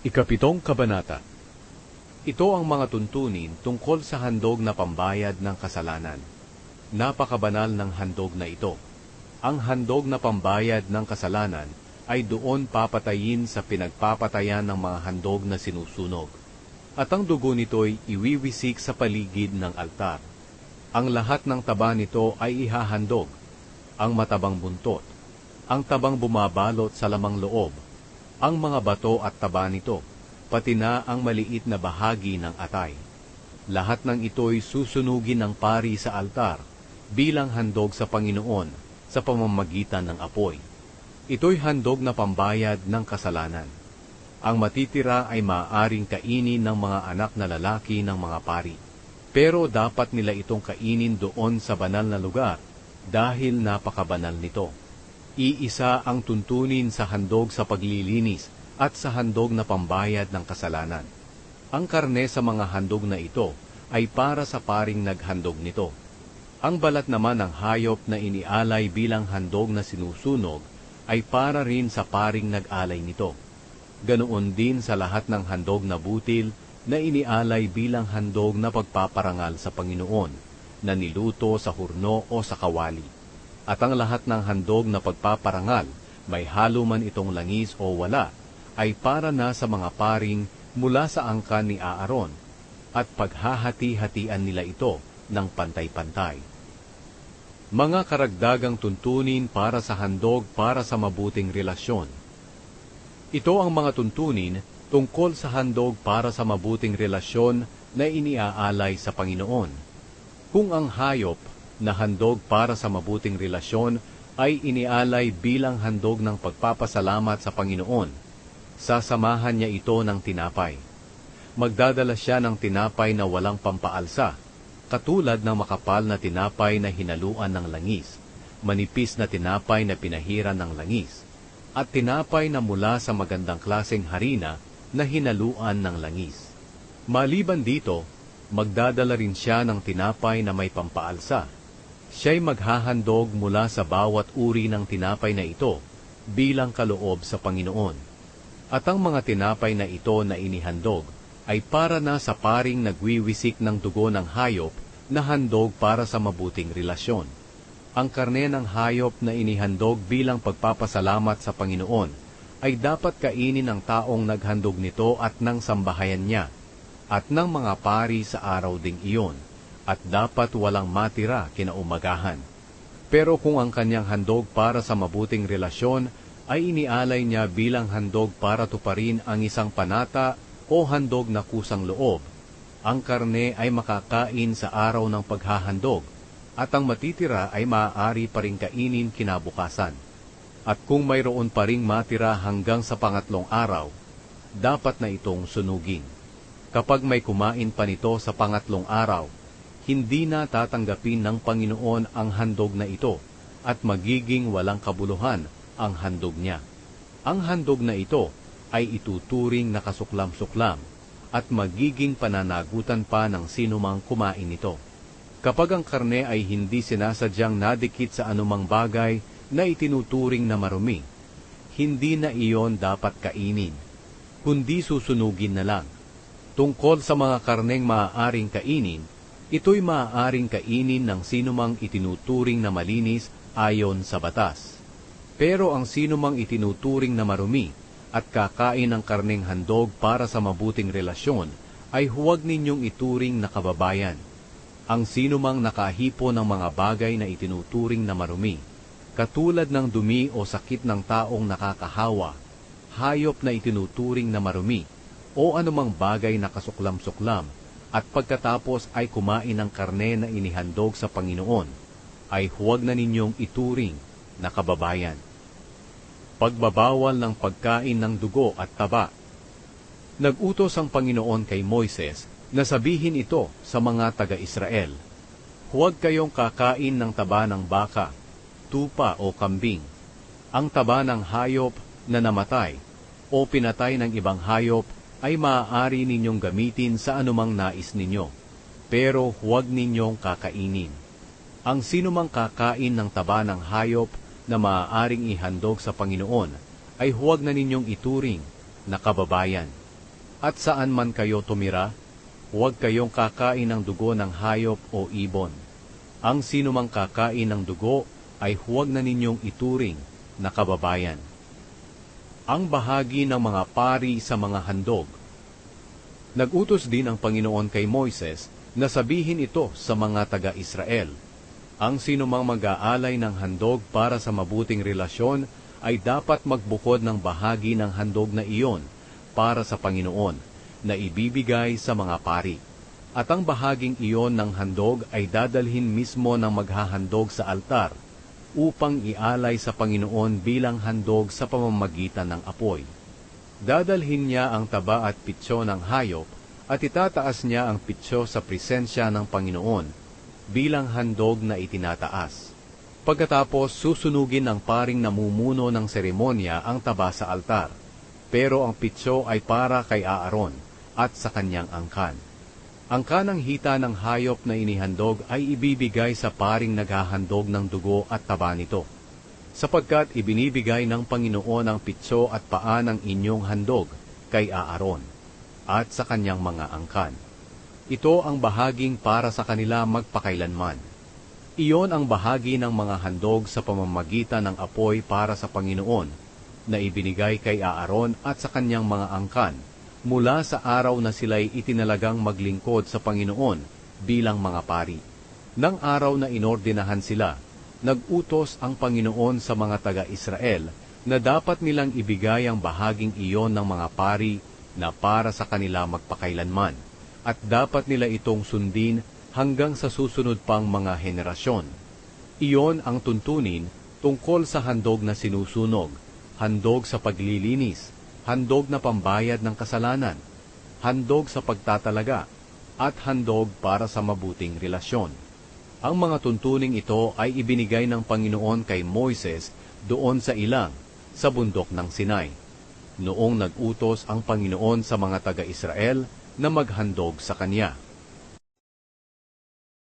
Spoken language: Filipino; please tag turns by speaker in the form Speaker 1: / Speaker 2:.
Speaker 1: Ikapitong Kabanata. Ito ang mga tuntunin tungkol sa handog na pambayad ng kasalanan. Napakabanal ng handog na ito. Ang handog na pambayad ng kasalanan ay doon papatayin sa pinagpapatayan ng mga handog na sinusunog. At ang dugo nito'y iwiwisik sa paligid ng altar. Ang lahat ng taba nito ay ihahandog, ang matabang buntot, ang tabang bumabalot sa lamang loob, ang mga bato at taba nito, pati na ang maliit na bahagi ng atay. Lahat ng ito'y susunugin ng pari sa altar bilang handog sa Panginoon sa pamamagitan ng apoy. Ito'y handog na pambayad ng kasalanan. Ang matitira ay maaaring kainin ng mga anak na lalaki ng mga pari. Pero dapat nila itong kainin doon sa banal na lugar dahil napakabanal nito. Iisa ang tuntunin sa handog sa paglilinis at sa handog na pambayad ng kasalanan. Ang karne sa mga handog na ito ay para sa paring naghandog nito. Ang balat naman ng hayop na inialay bilang handog na sinusunog ay para rin sa paring nag-alay nito. Ganoon din sa lahat ng handog na butil na inialay bilang handog na pagpaparangal sa Panginoon, na niluto sa hurno o sa kawali. At ang lahat ng handog na pagpaparangal, may halo man itong langis o wala, ay para na sa mga paring mula sa angkan ni Aaron, at paghahati-hatian nila ito ng pantay-pantay. Mga karagdagang tuntunin para sa handog para sa mabuting relasyon. Ito ang mga tuntunin tungkol sa handog para sa mabuting relasyon na iniaalay sa Panginoon. Kung ang hayop na handog para sa mabuting relasyon ay inialay bilang handog ng pagpapasalamat sa Panginoon, sasamahan niya ito ng tinapay. Magdadala siya ng tinapay na walang pampaalsa, katulad ng makapal na tinapay na hinaluan ng langis, manipis na tinapay na pinahiran ng langis, at tinapay na mula sa magandang klaseng harina na hinaluan ng langis. Maliban dito, magdadala rin siya ng tinapay na may pampaalsa. Siya'y maghahandog mula sa bawat uri ng tinapay na ito bilang kaloob sa Panginoon. At ang mga tinapay na ito na inihandog ay para na sa paring nagwiwisik ng dugo ng hayop na handog para sa mabuting relasyon. Ang karne ng hayop na inihandog bilang pagpapasalamat sa Panginoon ay dapat kainin ng taong naghandog nito at ng sambahayan niya, at ng mga pari sa araw ding iyon, at dapat walang matira kinaumagahan. Pero kung ang kanyang handog para sa mabuting relasyon ay inialay niya bilang handog para tuparin ang isang panata o handog na kusang loob, ang karne ay makakain sa araw ng paghahandog, at ang matitira ay maaari pa ring kainin kinabukasan. At kung mayroon pa ring matira hanggang sa pangatlong araw, dapat na itong sunugin. Kapag may kumain pa nito sa pangatlong araw, hindi na tatanggapin ng Panginoon ang handog na ito, at magiging walang kabuluhan ang handog niya. Ang handog na ito ay ituturing na kasuklam-suklam, at magiging pananagutan pa ng sinumang kumain nito. Kapag ang karne ay hindi sinasadyang nadikit sa anumang bagay na itinuturing na marumi, hindi na iyon dapat kainin, kundi susunugin na lang. Tungkol sa mga karneng maaaring kainin, ito'y maaaring kainin ng sinumang itinuturing na malinis ayon sa batas. Pero ang sinumang itinuturing na marumi at kakain ng karneng handog para sa mabuting relasyon, ay huwag ninyong ituring na kababayan. Ang sinumang nakahipo ng mga bagay na itinuturing na marumi, katulad ng dumi o sakit ng taong nakakahawa, hayop na itinuturing na marumi, o anumang bagay na kasuklam-suklam, at pagkatapos ay kumain ng karne na inihandog sa Panginoon, ay huwag na ninyong ituring na kababayan. Pagbabawal ng pagkain ng dugo at taba. Nag-utos ang Panginoon kay Moises na sabihin ito sa mga taga-Israel, huwag kayong kakain ng taba ng baka, tupa o kambing, ang taba ng hayop na namatay o pinatay ng ibang hayop ay maaari ninyong gamitin sa anumang nais ninyo, pero huwag ninyong kakainin. Ang sinumang kakain ng taba ng hayop na maaaring ihandog sa Panginoon ay huwag na ninyong ituring na kababayan. At saan man kayo tumira, huwag kayong kakain ng dugo ng hayop o ibon. Ang sinumang kakain ng dugo ay huwag na ninyong ituring na kababayan. Ang bahagi ng mga pari sa mga handog. Nagutos din ang Panginoon kay Moises na sabihin ito sa mga taga-Israel. Ang sinumang mag-aalay ng handog para sa mabuting relasyon ay dapat magbukod ng bahagi ng handog na iyon para sa Panginoon na ibibigay sa mga pari. At ang bahaging iyon ng handog ay dadalhin mismo ng maghahandog sa altar upang ialay sa Panginoon bilang handog sa pamamagitan ng apoy. Dadalhin niya ang taba at pitso ng hayop at itataas niya ang pitso sa presensya ng Panginoon bilang handog na itinataas. Pagkatapos susunugin ng paring namumuno ng seremonya ang taba sa altar, pero ang pitso ay para kay Aaron at sa kanyang angkan. Ang kanang hita ng hayop na inihandog ay ibibigay sa paring naghahandog ng dugo at taba nito, sapagkat ibinibigay ng Panginoon ang pitso at paa ng inyong handog kay Aaron at sa kanyang mga angkan. Ito ang bahaging para sa kanila magpakailanman. Iyon ang bahagi ng mga handog sa pamamagitan ng apoy para sa Panginoon na ibinigay kay Aaron at sa kanyang mga angkan mula sa araw na sila'y itinalagang maglingkod sa Panginoon bilang mga pari. Nang araw na inordinahan sila, nag-utos ang Panginoon sa mga taga-Israel na dapat nilang ibigay ang bahaging iyon ng mga pari na para sa kanila magpakailanman, at dapat nila itong sundin hanggang sa susunod pang mga henerasyon. Iyon ang tuntunin tungkol sa handog na sinusunog, handog sa paglilinis, handog na pambayad ng kasalanan, handog sa pagtatalaga, at handog para sa mabuting relasyon. Ang mga tuntuning ito ay ibinigay ng Panginoon kay Moises doon sa ilang, sa bundok ng Sinai, noong nag-utos ang Panginoon sa mga taga-Israel na maghandog sa Kanya.